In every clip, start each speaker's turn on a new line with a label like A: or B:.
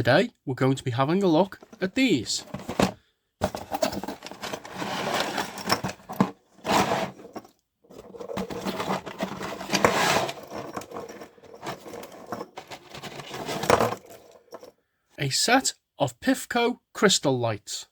A: today we're going to be having a look at these. A set of Pifco Crystal Lights.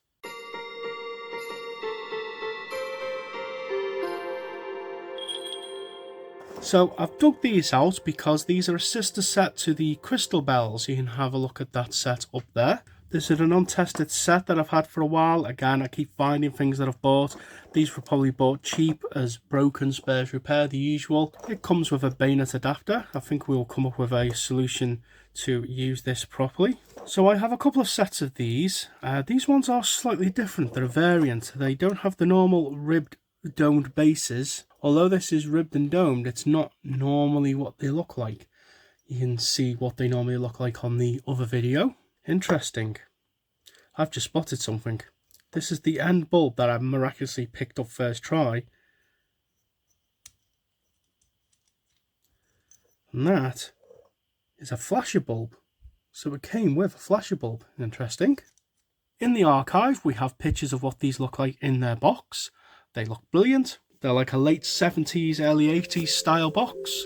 A: So I've dug these out because these are a sister set to the crystal bells. You can have a look at that set up there. This is an untested set that I've had for a while. Again, I keep finding things that I've bought. These were probably bought cheap as broken spares repair, the usual. It comes with a bayonet adapter. I think we'll come up with a solution to use this properly. So I have a couple of sets of these. These ones are slightly different. They're a variant. They don't have the normal ribbed domed bases. Although this is ribbed and domed, it's not normally what they look like. You can see what they normally look like on the other video. Interesting. I've just spotted something. This is the end bulb that I miraculously picked up first try. And that is a flasher bulb. So it came with a flasher bulb. Interesting. In the archive, we have pictures of what these look like in their box. They look brilliant. They're like a late 70s, early 80s style box.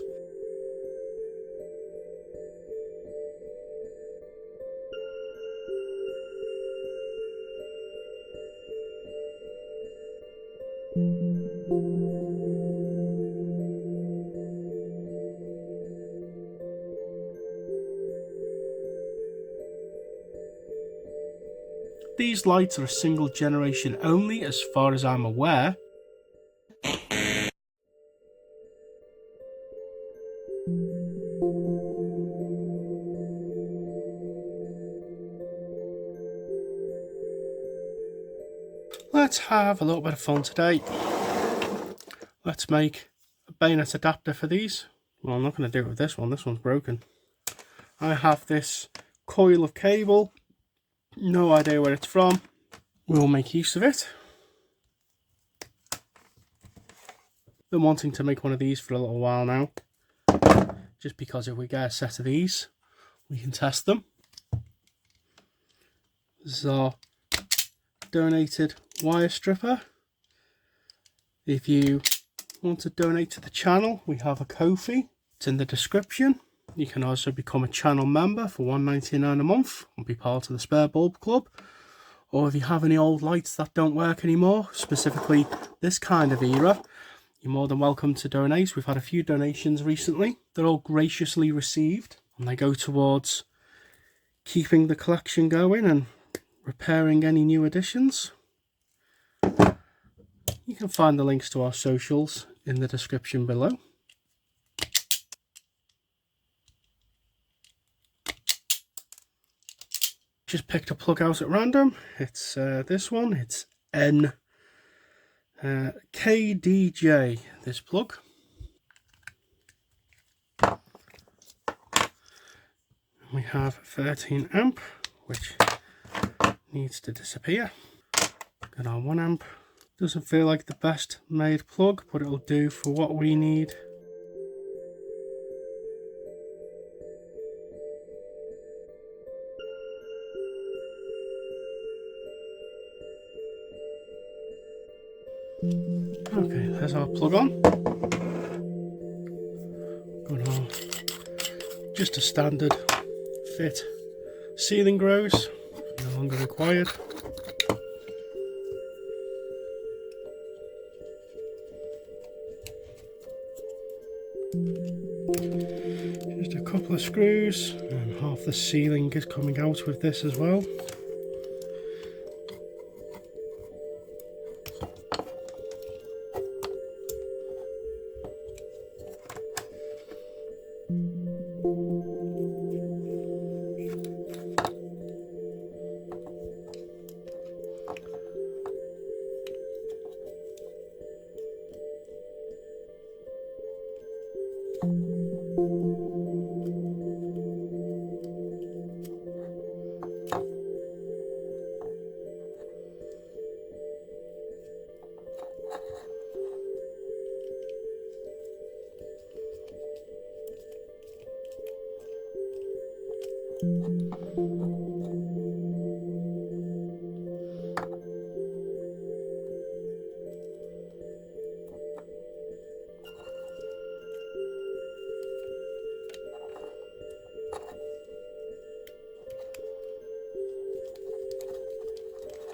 A: These lights are a single generation only as far as I'm aware. Let's have a little bit of fun today. Let's make a bayonet adapter for these. Well, I'm not going to do it with this one. This one's broken. I have this coil of cable. No idea where it's from. We'll make use of it. Been wanting to make one of these for a little while now. Just because if we get a set of these, we can test them. This is our donated wire stripper. If you want to donate to the channel, we have a Ko-fi. It's in the description. You can also become a channel member for $1.99 a month and be part of the Spare Bulb Club. Or if you have any old lights that don't work anymore, specifically this kind of era, you're more than welcome to donate. We've had a few donations recently. They're all graciously received and they go towards keeping the collection going and repairing any new additions. You can find the links to our socials in the description below. Just picked a plug out at random. It's this one. It's KDJ, this plug. We have 13 amp, which needs to disappear. Got our 1 amp. Doesn't feel like the best made plug, but it'll do for what we need. Okay, there's our plug on. Got our just a standard fit ceiling grows, no longer required. Just a couple of screws, and half the ceiling is coming out with this as well.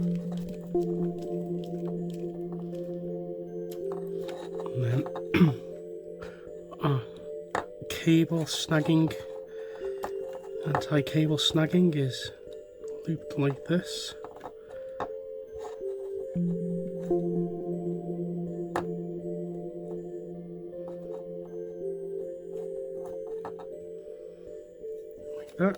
A: And then cable snagging, anti-cable snagging is looped like this. Like that.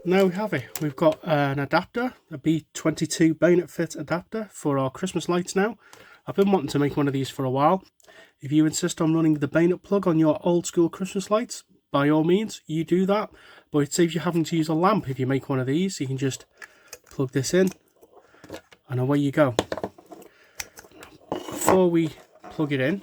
A: Now we have it. We've got an adapter, a B22 Bayonet fit adapter for our Christmas lights now. I've been wanting to make one of these for a while. If you insist on running the bayonet plug on your old school Christmas lights, by all means, you do that. But it saves you having to use a lamp if you make one of these. You can just plug this in and away you go. Before we plug it in,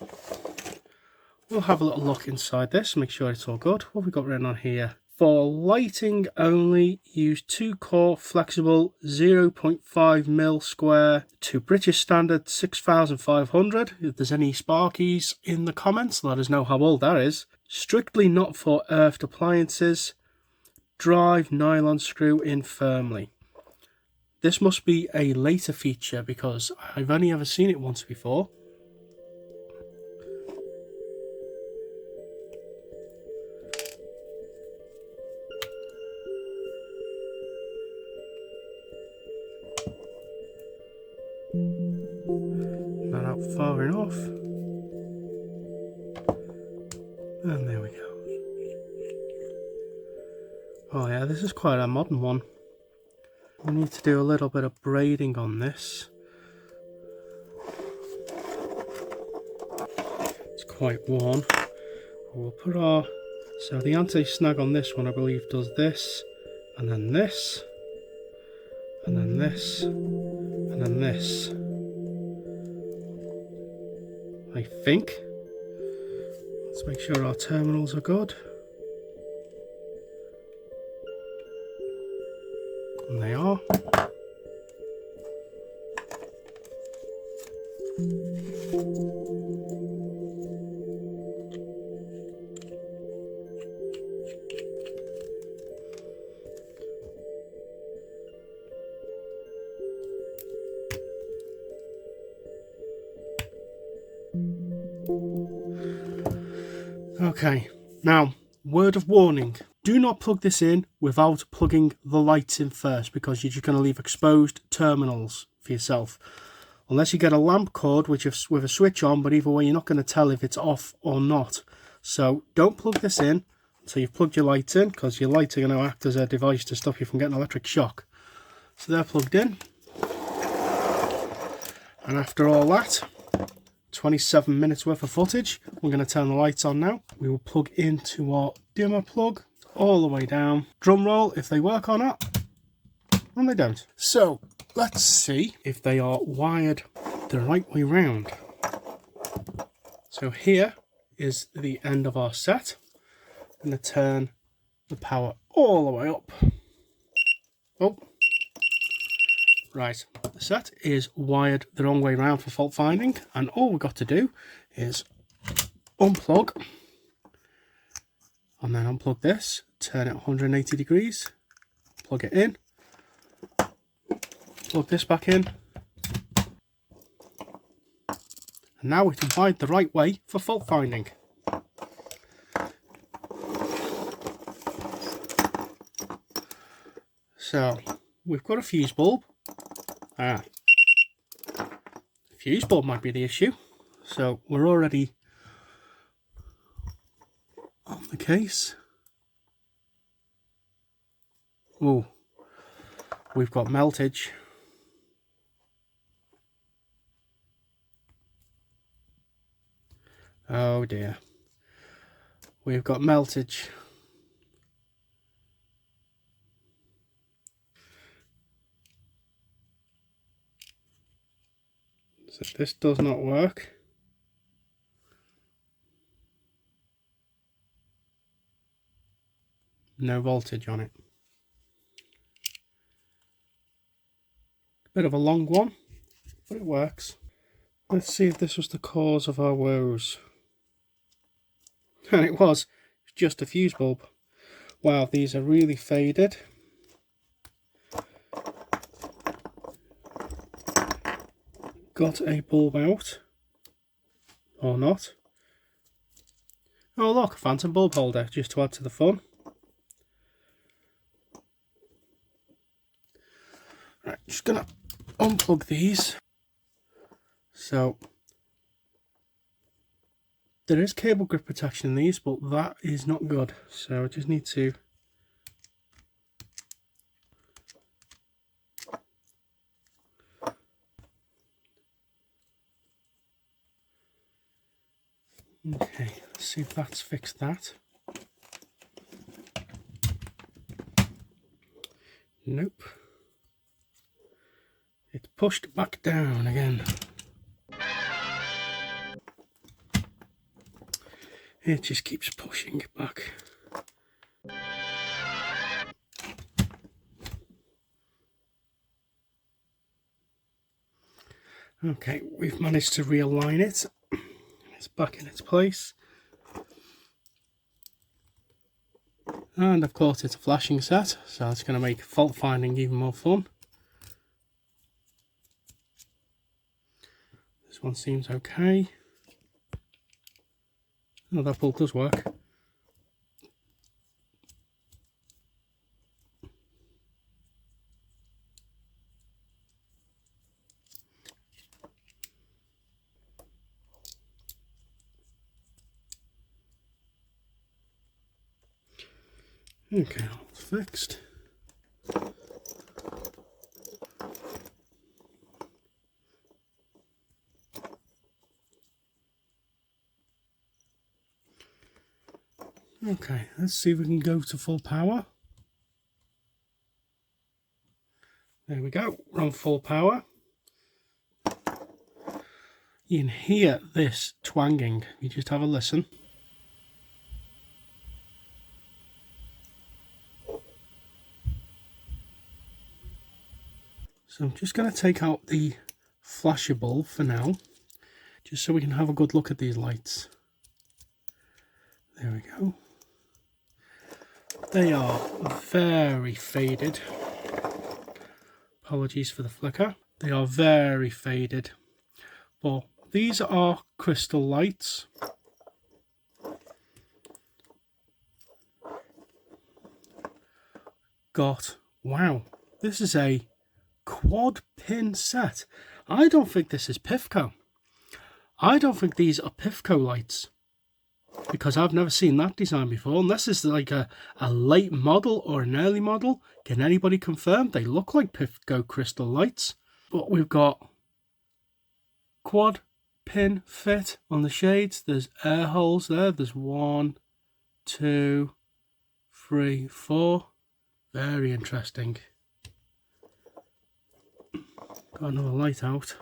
A: we'll have a little look inside this, make sure it's all good. What have we got written on here? For lighting only, use 2-core flexible 0.5mm square to British standard 6500. If there's any sparkies in the comments, let us know how old that is. Strictly not for earthed appliances. Drive nylon screw in firmly. This must be a later feature because I've only ever seen it once before. Not out far enough. And there we go. Oh yeah, this is quite a modern one. We need to do a little bit of braiding on this. It's quite worn. We'll put our... So the anti-snag on this one I believe does this, and then this, and then this, and then this. I think. Let's make sure our terminals are good. And they are. Okay, now, word of warning. Do not plug this in without plugging the lights in first, because you're just going to leave exposed terminals for yourself. Unless you get a lamp cord with a switch on, but either way you're not going to tell if it's off or not. So don't plug this in until you've plugged your lights in, because your lights are going to act as a device to stop you from getting electric shock. So they're plugged in. And after all that, 27 minutes worth of footage, we're going to turn the lights on now. We will plug into our dimmer plug all the way down. Drum roll if they work or not, and they don't. So let's see if they are wired the right way round. So here is the end of our set. I'm going to turn the power all the way up. Oh, right, the set is wired the wrong way round for fault finding, and all we've got to do is unplug and then unplug this, turn it 180 degrees, plug it in, plug this back in, and now it's wired the right way for fault finding. So we've got a fuse bulb. Fuse bulb might be the issue. So we're already on the case. Oh, we've got meltage. Oh dear. We've got meltage. So this does not work. No voltage on it. Bit of a long one, but it works. Let's see if this was the cause of our woes. And it was just a fuse bulb. Wow, these are really faded. Got a bulb out. Or not. Oh look, a phantom bulb holder, just to add to the fun. Right, just gonna unplug these. So there is cable grip protection in these, but that is not good. So I just need to okay, let's see if that's fixed that. Nope. It's pushed back down again. It just keeps pushing it back. Okay, we've managed to realign it. It's back in its place. And of course it's a flashing set, so it's going to make fault finding even more fun. This one seems okay. Oh, that bulb does work. Okay, that's fixed. Okay, let's see if we can go to full power. There we go, we're on full power. You can hear this twanging. You just have a listen. So I'm just going to take out the flasher bulb for now, just so we can have a good look at these lights. There we go. They are very faded. Apologies for the flicker. They are very faded. But these are crystal lights. Wow, this is a quad pin set. I don't think this is Pifco. I don't think these are Pifco lights, because I've never seen that design before, unless it's like a late model or an early model. Can anybody confirm? They look like Pifco Crystal Lights, but we've got quad pin fit on the shades. There's air holes there. There's 1, 2, 3, 4. Very interesting. Got another light out.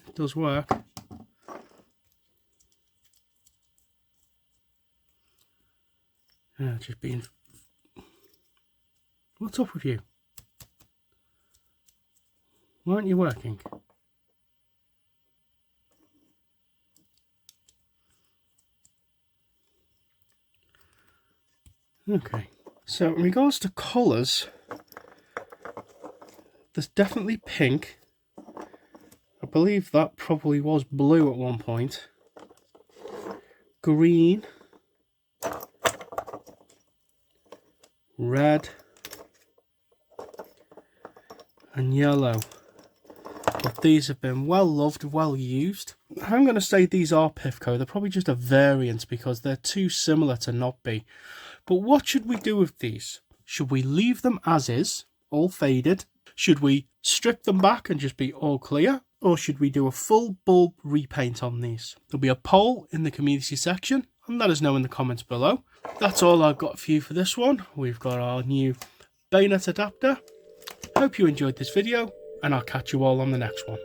A: It does work. Yeah, just being... What's up with you? Why aren't you working? Okay, so in regards to colours, there's definitely pink. I believe that probably was blue at one point. Green. Red. And yellow. But these have been well loved, well used. I'm going to say these are Pifco. They're probably just a variant because they're too similar to not be. But what should we do with these? Should we leave them as is, all faded? Should we strip them back and just be all clear? Or should we do a full bulb repaint on these? There'll be a poll in the community section, and let us know in the comments below. That's all I've got for you for this one. We've got our new bayonet adapter. Hope you enjoyed this video, and I'll catch you all on the next one.